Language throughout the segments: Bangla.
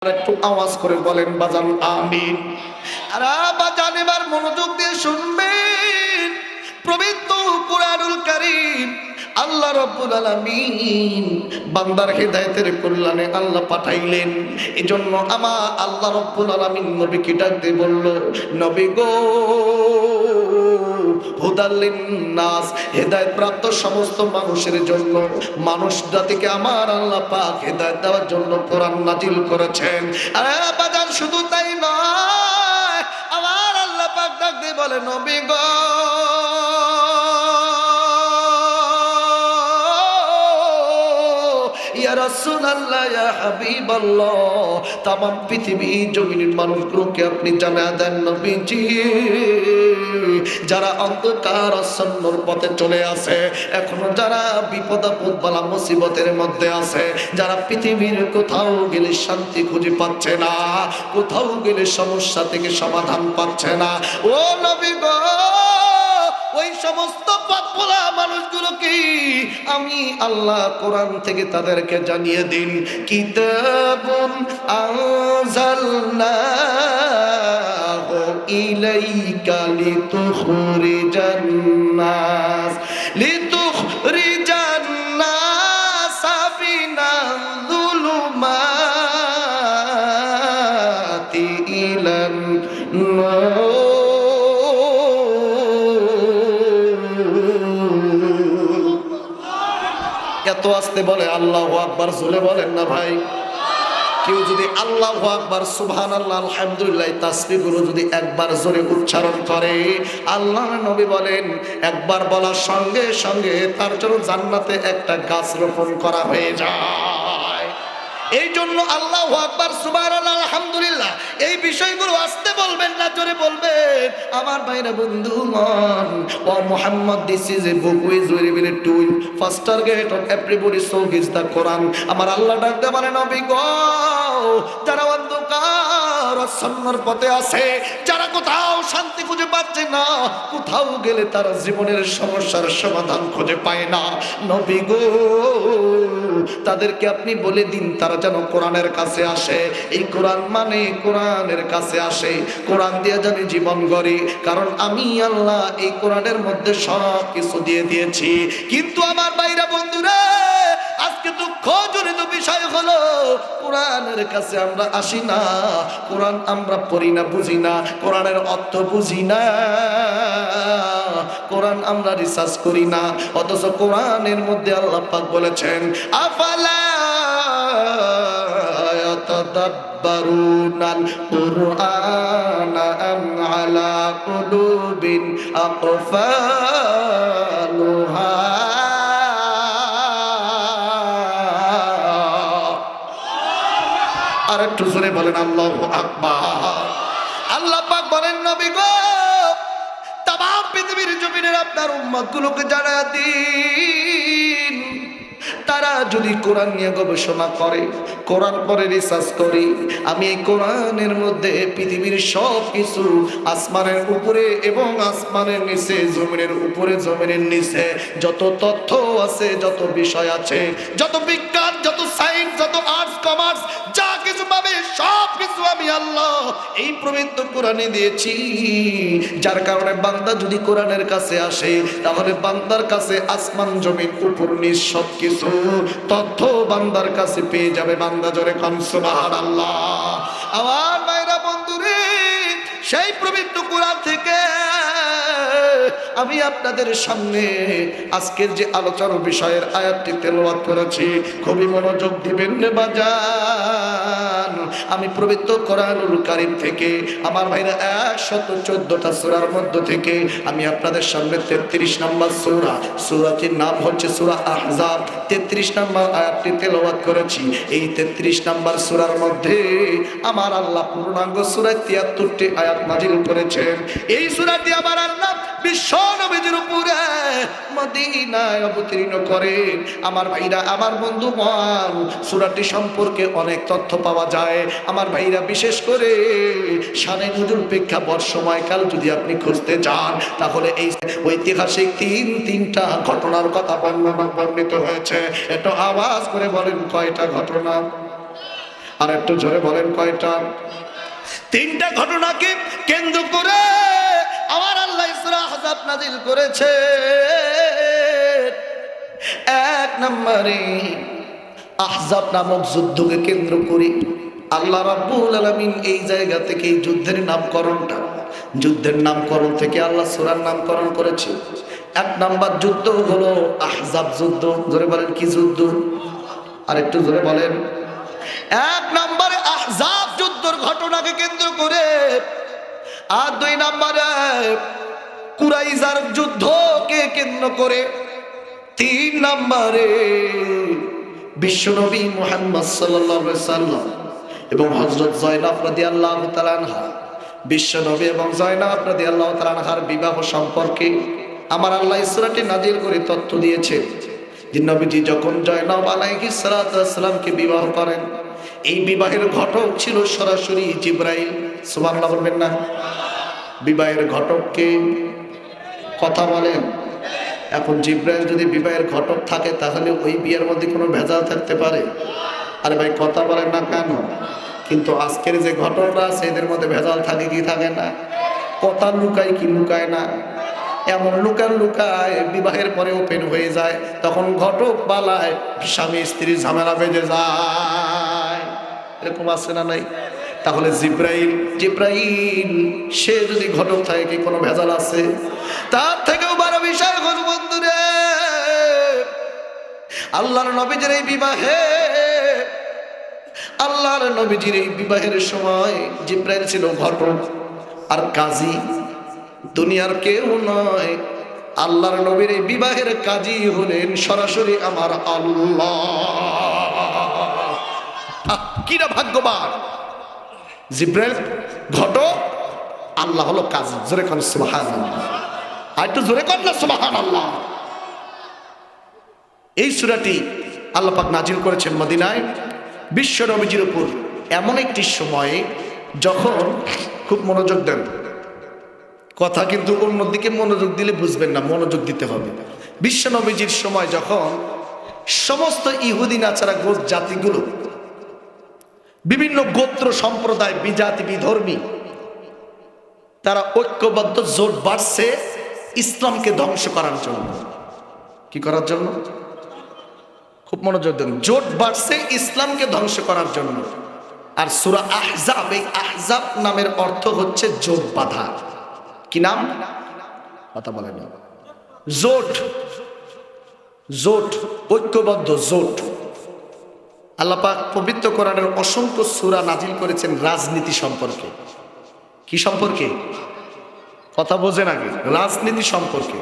একটু আওয়াজ করে বলেন বাজান আমিন। আর বাজান এবার মনোযোগ দিয়ে শুনবেন। পবিত্র কুরআনুল কারীম আল্লাহ রাব্বুল আলামিন বান্দার হেদায়েতের কল্যাণে আল্লাহ পাঠাইলেন। এজন্য আমার আল্লাহ রাব্বুল আলামিন নবীকে ডাক দিয়ে বলল, নবী গো, হুদাল্লিন নাস, হেদায়েত প্রাপ্ত সমস্ত মানুষের জন্য, মানুষ জাতিকে আমার আল্লাহ পাক হেদায়েত দেওয়ার জন্য কোরআন নাজিল করেছেন। আরে বাজার শুধু তাই নয়, আমার আল্লাহ পাক ডাক দিয়ে বলে, নবী গো, ইয়া রাসূলুল্লাহ, ইয়া হাবিবাল্লাহ, তামাম পৃথিবী জমিনের মানুষগুলোকে আপনি জানায়া দেন নবীজি, যারা অন্ধকার আচ্ছন্নর পথে চলে আসে, এখনো যারা বিপদ আপদ বালা মুসিবতের মধ্যে আছে, যারা পৃথিবীর কোথাও গেলে শান্তি খুঁজে পাচ্ছে না, কোথাও গেলে সমস্যা থেকে সমাধান পাচ্ছে না, ও নবী গো, ওই সমস্ত পাপপোলা মানুষগুলোকে আমি আল্লাহ কোরআন থেকে তাদেরকে জানিয়ে দিন, কিতাবুন আনজালনাহু ইলাইকা লিতুখরিজান নাস মিনাল যুলুমাতি ইলান নূর। এত আসতে বলে আল্লাহু আকবার, জোরে বলেন না ভাই। কেউ যদি আল্লাহু আকবার, সুবহানাল্লাহ, আলহামদুলিল্লাহ তাসবিহগুলো যদি একবার জোরে উচ্চারণ করে, আল্লাহর নবী বলেন একবার বলার সঙ্গে সঙ্গে তার জন্য জান্নাতে একটা গাছ রোপণ করা হয়ে যায়। এই জন্য আল্লাহু আকবার, সুবহানাল্লাহ, আলহামদুলিল্লাহ এই বিষয়গুলো আসতে বলবেন না, জোরে বলবেন। আমার ভাইরা বন্ধুগণ, ও Muhammad, this is a book which will be tool first target of everybody soul is the Quran. আমার আল্লাহ ডাকতে পারে, নবী গো, যারা অন্ধকার আচ্ছন্নর পথে আছে, যারা কোথাও শান্তি খুঁজে পাচ্ছে না, কোথাও গেলে তারা জীবনের সমস্যার সমাধান খুঁজে পায় না, নবী গো, তাদেরকে আপনি বলে দিন তারা যেন কোরআনের কাছে আসে। এই কোরআন মানে কোরআনের কাছে আসে, কোরআন দিয়ে যেন জীবন গড়ে, কারণ আমি আল্লাহ এই কোরআনের মধ্যে সব কিছু দিয়ে দিয়েছি। কিন্তু আমার ভাইরা বন্ধুরা, আজকে দুঃখ জড়িত বিষয় হলো কোরআনের কাছে আমরা আসি না, কোরআন আমরা পড়ি না, বুঝি না, কোরআনের অর্থ বুঝি না, কোরআন আমরা রিসার্চ করি না, অথচ কোরআনের মধ্যে আল্লাহ পাক বলেছেন, আফালা ইয়াতাদাব্বারুনাল কুরআনা আম আলা কুলুবিন আকফালুহা। আর একটু জোরে বলেন আল্লাহু আকবার। আল্লাহ পাক বলেন, নবী গো, তামাম পৃথিবীর জমিনের আপনার উম্মতগুলোকে জানায়া দিন, তারা যদি কোরআন নিয়ে গবেষণা করে, কোরআন পরে রিসার্চ করে, আমি এই কোরআনের মধ্যে পৃথিবীর সব কিছু, আসমানের উপরে এবং আসমানের নিচে, জমিনের উপরে জমিনের নিচে যত তথ্য আছে, যত বিষয় আছে, যত বিজ্ঞান, যত সায়েন্স, যত আর্টস কমার্স, যা কিছু পাবে সব কিছু আমি আল্লাহ এই পবিত্র কোরআনে দিয়েছি। যার কারণে বান্দা যদি কোরআনের কাছে আসে, তাহলে বান্দার কাছে আসমান জমিন উপর নিচ সব কিছু তথ্য বান্দার কাছে পেয়ে যাবে। বান্দা জোরে কোন সুবহানাল্লাহ। আমার ভাইরা বন্ধুরে, সেই পবিত্র কোরআন থেকে আমি আপনাদের সামনে আজকের যে আলোচনার বিষয়ের আয়াতটি তেলাওয়াত করেছি, খুবই মনোযোগ দিবেন রে বাজান। আমি পবিত্র কোরআনুল কারীম থেকে আমার ভাইরা 114টা সূরার মধ্য থেকে আমি আপনাদের সামনে 33 নম্বর সূরা, সূরাটির নাম হচ্ছে সূরা আহজাব, 33 নম্বর আয়াতটি তেলাওয়াত করেছি। এই 33 নম্বর সূরার মধ্যে আমার আল্লাহ পূর্ণাঙ্গ সূরা 73টি আয়াত নাযিল করেছেন। এই সূরাটি আমার আল্লাহ বিশ্ব নবীর উপরে মদিনায় অবতীর্ণ করেন। আমার ভাইরা, আমার বন্ধুগণ, সূরাটি সম্পর্কে অনেক তথ্য পাওয়া যায়। আমার ভাইরা, বিশেষ করে শানে নুজুল প্রেক্ষাপট সময়কাল যদি আপনি খুঁজতে যান, তাহলে এই ঐতিহাসিক তিনটা ঘটনার কথা বর্ণিত হয়েছে। একটু আওয়াজ করে বলেন, কয়টা ঘটনা? আর একটু জোরে বলেন কয়টা? তিনটা ঘটনাকে কেন্দ্র করে আমার আল্লাহ সূরা আহজাব নাযিল করেছে। এক নম্বরে আহজাব নামক যুদ্ধকে কেন্দ্র করে আল্লাহ রাব্বুল আলামিন এই জায়গা থেকে এই যুদ্ধের নামকরণ থেকে আল্লাহ সূরার নামকরণ করেছে। এক নাম্বার যুদ্ধ হলো আহজাব যুদ্ধ। জোরে বলেন কি যুদ্ধ? আর একটু জোরে বলেন। এক নম্বরে আহজাব যুদ্ধের ঘটনাকে কেন্দ্র করে, আর দুই নম্বরে কুরাইজার যুদ্ধকে কেন্দ্র করে, তিন নম্বরে বিশ্বনবী মুহাম্মদ সাল্লাল্লাহু আলাইহি সাল্লাম এবং হযরত যায়েনব রাদিয়াল্লাহু তাআলা আনহা, বিশ্বনবী এবং যায়েনব রাদিয়াল্লাহু তাআলা আনহার বিবাহ সম্পর্কে আমার আল্লাহ সূরাটি নাযিল করে তথ্য দিয়েছে যে নবীজি যখন যায়েনব আলাইহিস সালাতু ওয়াস সালামকে বিবাহ করেন, এই বিবাহের ঘটক ছিল সরাসরি জিবরাইল। সুবহানাল্লাহ বলবেন না? বিবাহের ঘটককে কথা বলেন। এখন জিবরাইল যদি বিবাহের ঘটক থাকে তাহলে ওই বিয়ের মধ্যে কোনো ভেজাল থাকতে পারে? আরে ভাই কথা বলেন না কেন? কিন্তু আজকের যে ঘটনা আছে এদের মধ্যে ভেজাল থাকে কি থাকে না? কথা লুকায় কি লুকায় না? এমন লুকায় বিবাহের পরে ওপেন হয়ে যায়, তখন ঘটক পালায়, স্বামী স্ত্রীর ঝামেলা বেজে যায়। এরকম আছে না নাই? তাহলে জিবরাইল সে যদি ঘটক থাকে কি কোনো ভেজাল আছে? তার থেকেও বড় বিষয় হলো বন্ধুরে, আল্লাহর নবীজির এই বিবাহের সময় জিবরাইল ছিল ঘটক আর কাজী, দুনিয়ার কেউ নয়। আল্লাহর নবীর এই বিবাহের কাজী হলেন সরাসরি আমার আল্লাহ। কিরা ভাগ্যবান! জিবরাইল ঘটক, আল্লাহ হলো কাজী। জোরে কোন সুবহানাল্লাহ! আর একটু জোরে কোন না সুবহানাল্লাহ। এই সূরাটি আল্লাহ পাক নাজিল করেছেন মদিনায় বিশ্ব নবীজির উপর এমন একটি সময়ে যখন, খুব মনোযোগ দেন কথা, কিন্তু অন্যদিকে মনোযোগ দিলে বুঝবেন না, মনোযোগ দিতে হবে। বিশ্ব নবীজির সময় যখন সমস্ত ইহুদি নাচারা জাতিগুলো, বিভিন্ন গোত্র সম্প্রদায়, বিজাতি বিধর্মী, তারা ঐক্যবদ্ধ জোট বাড়ছে ইসলামকে ধ্বংস করার জন্য। কি করার জন্য? খুব মনোযোগ দেন। জোট বাড়ছে ইসলামকে ধ্বংস করার জন্য। আর সূরা আহজাব, এই আহজাব নামের অর্থ হচ্ছে জোট বাঁধা। কি নাম? কথা বলেন। জোট, ঐক্যবদ্ধ জোট। আল্লাহ পাক পবিত্র কোরআনের অসংখ্য সূরা নাজিল করেছেন রাজনীতি সম্পর্কে। কি সম্পর্কে? কথা বোঝেন আগে। রাজনীতি সম্পর্কে।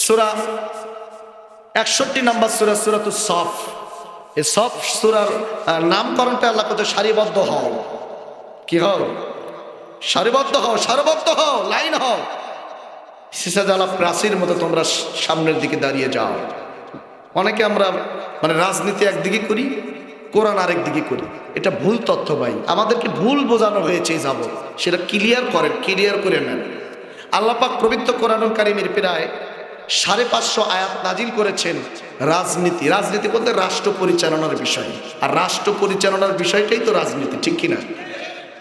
সূরা 61 নম্বর সূরা, সূরাতুস সফ। এই সফ সূরার নামকরণটা আল্লাহ কত সারিবদ্ধ হও। কি হও? সারিবদ্ধ হও, লাইন হও। সিসাজালা প্রাচীর মতো তোমরা সামনের দিকে দাঁড়িয়ে যাও। অনেকে আমরা রাজনীতি একদিকে করি, কোরআন আরেক দিকে করি। এটা ভুল তথ্য ভাই, আমাদেরকে ভুল বোঝানো হয়েছে। যাব সেটা ক্লিয়ার করে নেন। আল্লাহ পাক পবিত্র কোরআনুল কারীমের প্রায় 550 আয়াত নাজিল করেছেন রাজনীতি বলতে রাষ্ট্র পরিচালনার বিষয়। আর রাষ্ট্র পরিচালনার বিষয়টাই তো রাজনীতি, ঠিক কিনা?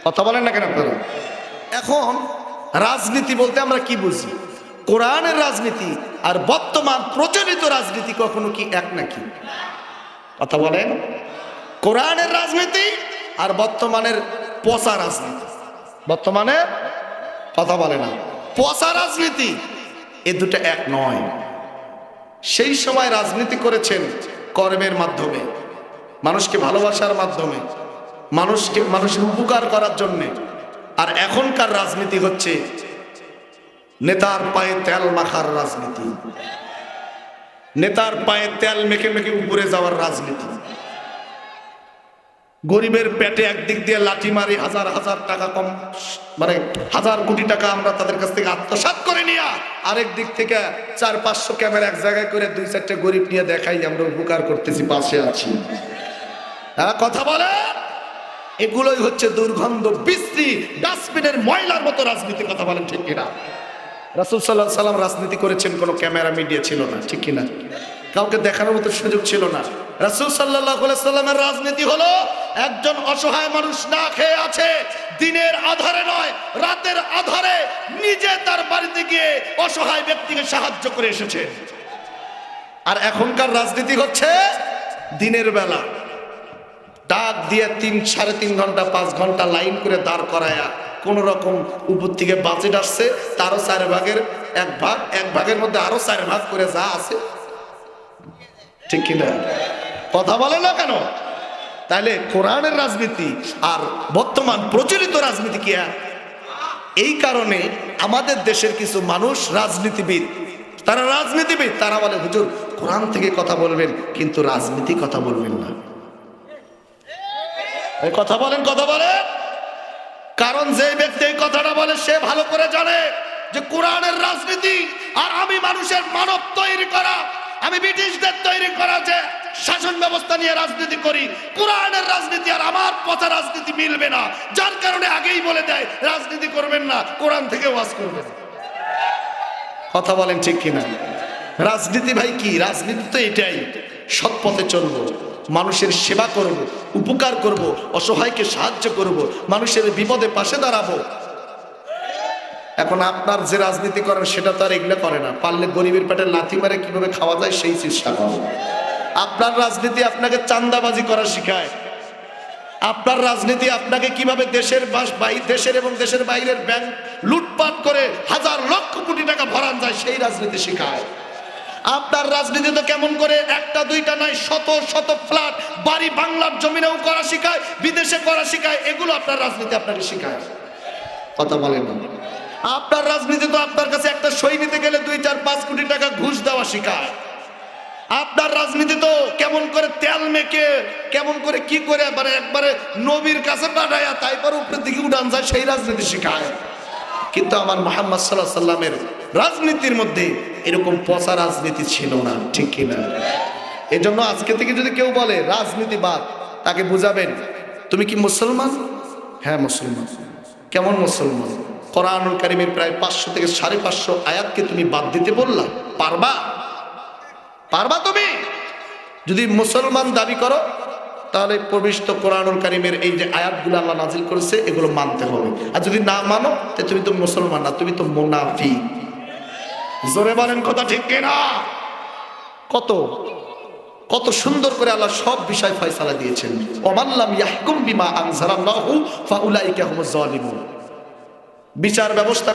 কথা বলেন না কেন আপনারা? এখন রাজনীতি বলতে আমরা কি বুঝি? কোরআনের রাজনীতি আর বর্তমান প্রচলিত রাজনীতি কখনো কি এক নাকি? কথা বলেন। কোরআনের রাজনীতি আর বর্তমানের পচা রাজনীতি, কথা বলে না, পচা রাজনীতি, এ দুটো এক নয়। সেই সময় রাজনীতি করেছেন কর্মের মাধ্যমে, মানুষকে ভালোবাসার মাধ্যমে, মানুষের উপকার করার জন্যে। আর এখনকার রাজনীতি হচ্ছে নেতার পায়ে তেল মাখার রাজনীতি, নেতার পায়ে তেল মেখে উপরে যাওয়ার রাজনীতি। গরিবের পেটে একদিক দিয়ে লাঠি মারি হাজার টাকা কম, হাজার কোটি টাকা আমরা তাদের কাছ থেকে আত্মসাৎ করে নিয়ে আরেক দিক থেকে 400-500 ক্যামেরা এক জায়গায় করে 2-4টা গরিব নিয়ে দেখাই আমরা উপকার করতেছি, পাশে আছি। কথা বলে, এগুলোই হচ্ছে দুর্গন্ধ বিশ্রী ডাস্টবিনের ময়লার মতো রাজনীতি। কথা বলেন ঠিক কিনা? রাসূল সাল্লাল্লাহু আলাইহি ওয়াসাল্লাম রাজনীতি করেছেন, কোনো ক্যামেরা মিডিয়া ছিল না, ঠিক কিনা? কাউকে দেখানোর মতো সুযোগ ছিল না। রাসূল সাল্লাল্লাহু আলাইহি সাল্লামের রাজনীতি হলো একজন অসহায় মানুষ না খেয়ে আছে, দিনের আধারে নয় রাতের আধারে নিজে তার বাড়িতে গিয়ে অসহায় ব্যক্তিকে সাহায্য করে এসেছে। আর এখনকার রাজনীতি হচ্ছে দিনের বেলা ডাক দিয়ে 3-3.5 ঘন্টা 5 ঘন্টা লাইন করে দাঁড় করায়া কোন রকম উপর থেকে বাজেট আসছে, তারও 4 ভাগের 1 ভাগ, 1 ভাগের মধ্যে আরো 4 ভাগ করে যা আছে, ঠিক কিনা? কথা বলে না কেন? তাহলে কোরআনের রাজনীতি আর বর্তমান প্রচলিত রাজনীতি কি এক? এই কারণে আমাদের দেশের কিছু মানুষ রাজনীতিবিদ, তারা বলে হুজুর কোরআন থেকে কথা বলবেন কিন্তু রাজনীতি কথা বলবেন না। এই কথা বলেন কারণ যে ব্যক্তি এই কথাটা বলে সে ভালো করে জানে যে কোরআনের রাজনীতি আর আমি মানুষের মানব তৈরি করা, আমি ব্রিটিশদের তৈরি করা যে শাসন ব্যবস্থা নিয়ে রাজনীতি করি, কোরআনের রাজনীতি আর আমার পথা রাজনীতি মিলবে না। যার কারণে আগেই বলে দেয় রাজনীতি করবেন না, কোরআন থেকে ওয়াজ করবেন। কথা বলেন ঠিক কিনা? রাজনীতি ভাই কি? রাজনীতি তো এটাই, সৎ পথে চলবো, মানুষের সেবা করব, উপকার করব, অসহায়কে সাহায্য করব, মানুষের বিপদে পাশে দাঁড়াবো। এখন আপনার যে রাজনীতি করেন সেটা তো আর এগুলো করে না, পারলে গরিবের পেটে লাথি মারে কিভাবে খাওয়া যায় সেই চেষ্টা করে। আপনার রাজনীতি আপনাকে চাঁদাবাজি করা শিখায়, আপনার রাজনীতি আপনাকে কিভাবে দেশের এবং দেশের বাইরের ব্যাংক লুটপাট করে হাজার লক্ষ কোটি টাকা ভরান যায় সেই রাজনীতি শিখায়। আপনার রাজনীতি তো কেমন করে একটা দুইটা নয় শত শত ফ্ল্যাট বাড়ি বাংলার জমিনেও করা শিখায়, বিদেশে করা শিখায়, এগুলো আপনার রাজনীতি আপনাকে শিখায়। কথা বলেন না? আপনার রাজনীতি তো আপনার কাছে একটা সই নিতে গেলে 2-4-5 কোটি টাকা ঘুষ দেওয়া শিখায়। আপনার রাজনীতি তো কেমন করে তেল মেখে কেমন করে কি করে মানে একবারে নবীর কাছে পাঠায়া তারপর উপরের দিকে উড়ান যায় সেই রাজনীতি শিখায়। কিন্তু আমার মুহাম্মদ সাল্লাল্লাহু আলাইহি সাল্লামের রাজনীতির মধ্যে এরকম পচা রাজনীতি ছিল না, ঠিক কিনা? এজন্য আজকে থেকে যদি কেউ বলে রাজনীতিবাদ, তাকে বুঝাবেন তুমি কি মুসলমান? হ্যাঁ মুসলমান। কেমন মুসলমান? কোরআনুল কারীমের প্রায় 500 থেকে 550 আয়াতকে তুমি বাদ দিতে বললা, পারবা তুমি? যদি মুসলমান দাবি করো তাহলে পবিত্র কোরআনুল কারীমের এই যে আয়াতগুলো আল্লাহ নাজিল করেছে এগুলো মানতে হবে। আর যদি না মানো তাহলে তুমি তো মুসলমান না, তুমি তো মুনাফিক। জোরে বলেন কথা ঠিক কিনা? কত সুন্দর করে আল্লাহ সব বিষয় ফয়সালা দিয়েছেন। ওয়ামাল্লাম ইয়াহকুম বিমা আনজালাল্লাহু ফাউলাইকা হুমুজ জালিমুন। বিচার ব্যবস্থা